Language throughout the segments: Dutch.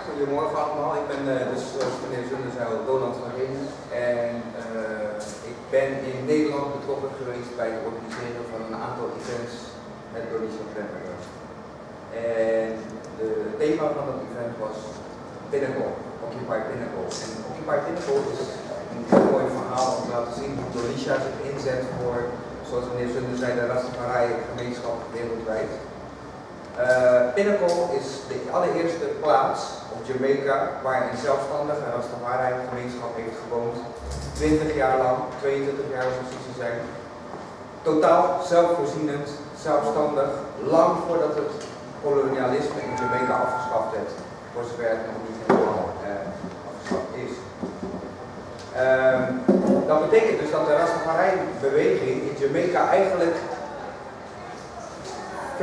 Goedemorgen allemaal, ik ben dus zoals meneer Zunder zei Donald van Renen en ik ben in Nederland betrokken geweest bij het organiseren van een aantal events met Donicia Premberger. En het thema van dat event was Pinnacle, Occupy Pinnacle. En Occupy Pinnacle is een heel mooi verhaal om te laten zien hoe Donicia zich inzet voor, zoals meneer Zunder zei, de Rastafari gemeenschap wereldwijd. Pinnacle is de allereerste plaats op Jamaica waar een zelfstandige Rastafari gemeenschap heeft gewoond. 20 jaar lang, 22 jaar om precies te zijn. Totaal zelfvoorzienend, zelfstandig, lang voordat het kolonialisme in Jamaica afgeschaft werd. Voor zover het nog niet helemaal afgeschaft is. Dat betekent dus dat de Rastafari-beweging in Jamaica eigenlijk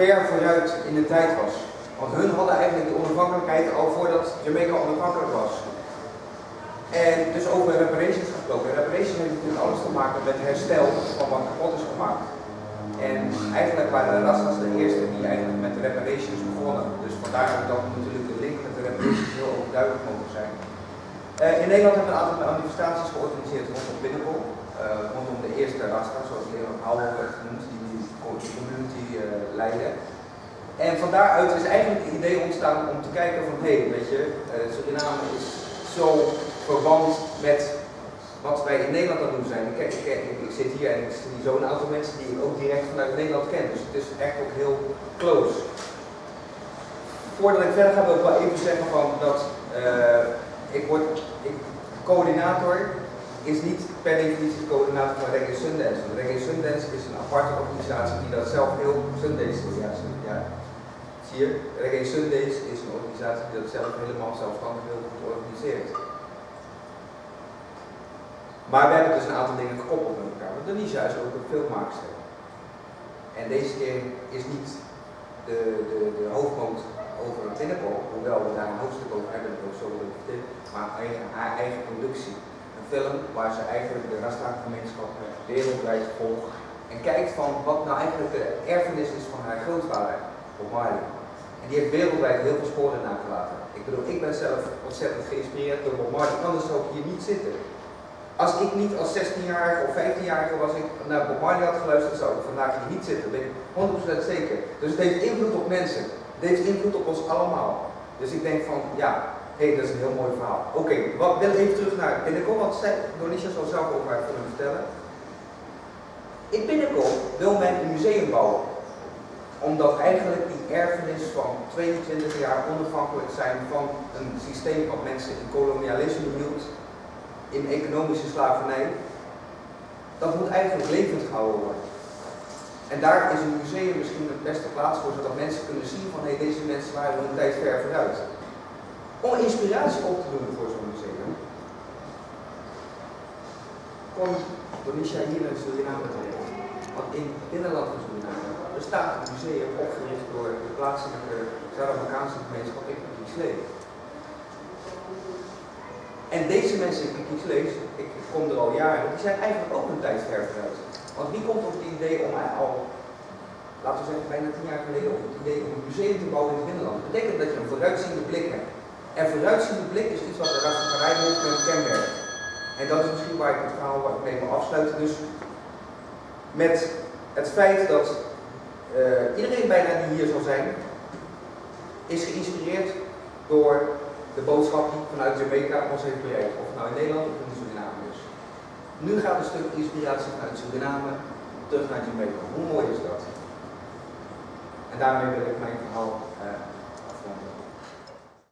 ver vooruit in de tijd was. Want hun hadden eigenlijk de onafhankelijkheid al voordat Jamaica onafhankelijk was. En dus over reparations gesproken. Reparations heeft natuurlijk alles te maken met herstel van wat kapot is gemaakt. En eigenlijk waren de Rastas de eerste die eigenlijk met de reparations begonnen. Dus vandaar dat natuurlijk de link met de reparations heel overduidelijk mogen zijn. In Nederland hebben we een aantal manifestaties georganiseerd rondom Pinnacle. Rondom de eerste Rasta, zoals Leon Howell werd genoemd, die de community leidde. En van daaruit is eigenlijk het idee ontstaan om te kijken van hé, weet je, Suriname is zo verwant met wat wij in Nederland aan het doen zijn. Ik zit hier en ik zie zo'n aantal mensen die ik ook direct vanuit Nederland ken. Dus het is echt ook heel close. Voordat ik verder ga wil ik wel even zeggen van dat coördinator is niet per definitie de coördinator van Reggae Sundance. Want Reggae Sundance is een aparte organisatie die dat zelf heel Sundays doet. Ja, zie je? Reggae Sundays is een organisatie die dat zelf helemaal zelfstandig heel goed organiseert. Maar we hebben dus een aantal dingen gekoppeld met elkaar. Want Donicia is ook een filmmaakster. En deze keer is niet de hoofdmoot over een Pinnacle, hoewel we daar een hoofdstuk over hebben, dat ook zo wil ik vertellen, maar haar eigen productie. Een film waar ze eigenlijk de Rasta-gemeenschap wereldwijd volgt en kijkt van wat nou eigenlijk de erfenis is van haar grootvader, Bob Marley. En die heeft wereldwijd heel veel sporen nagelaten. Ik bedoel, ik ben zelf ontzettend geïnspireerd door Bob Marley, anders zou ik hier niet zitten. Als ik niet als 16-jarige of 15-jarige was ik naar Bob Marley had geluisterd, zou ik vandaag hier niet zitten. Dat ben ik 100% zeker. Dus het heeft invloed op mensen. Het heeft invloed op ons allemaal. Dus ik denk van, ja, dat is een heel mooi verhaal. Oké, we willen even terug naar Pinnacle, want Donicia zal zelf ook waar kunnen vertellen. In Pinnacle wil men een museum bouwen. Omdat eigenlijk die erfenis van 22 jaar onafhankelijk zijn van een systeem wat mensen in kolonialisme hield, in economische slavernij, dat moet eigenlijk levend gehouden worden. En daar is een museum misschien de beste plaats voor, zodat mensen kunnen zien van deze mensen waren hun tijd ver vooruit. Om inspiratie op te doen voor zo'n museum, kon Donicia hier in Suriname terecht. Want in het binnenland van Suriname bestaat een museum opgericht door de plaatselijke Zuid-Amerikaanse gemeenschap in Kieklees. En deze mensen in Kieklees, ik kom er al jaren, die zijn eigenlijk ook een tijd ver vooruit. Want wie komt op het idee om al, laten we zeggen, bijna 10 jaar geleden op het idee om een museum te bouwen in het binnenland? Dat betekent dat je een vooruitziende blik hebt. En vooruitziende blik is iets wat de Rastafari-movement kenmerkt. En dat is misschien waar ik het verhaal mee wil afsluiten. Dus met het feit dat iedereen bijna die hier zal zijn, is geïnspireerd door de boodschap die vanuit Jamaica ons heeft bereikt. Of het nou in Nederland of in Suriname is. Nu gaat een stuk inspiratie vanuit Suriname terug naar Jamaica. Hoe mooi is dat? En daarmee wil ik mijn verhaal afronden.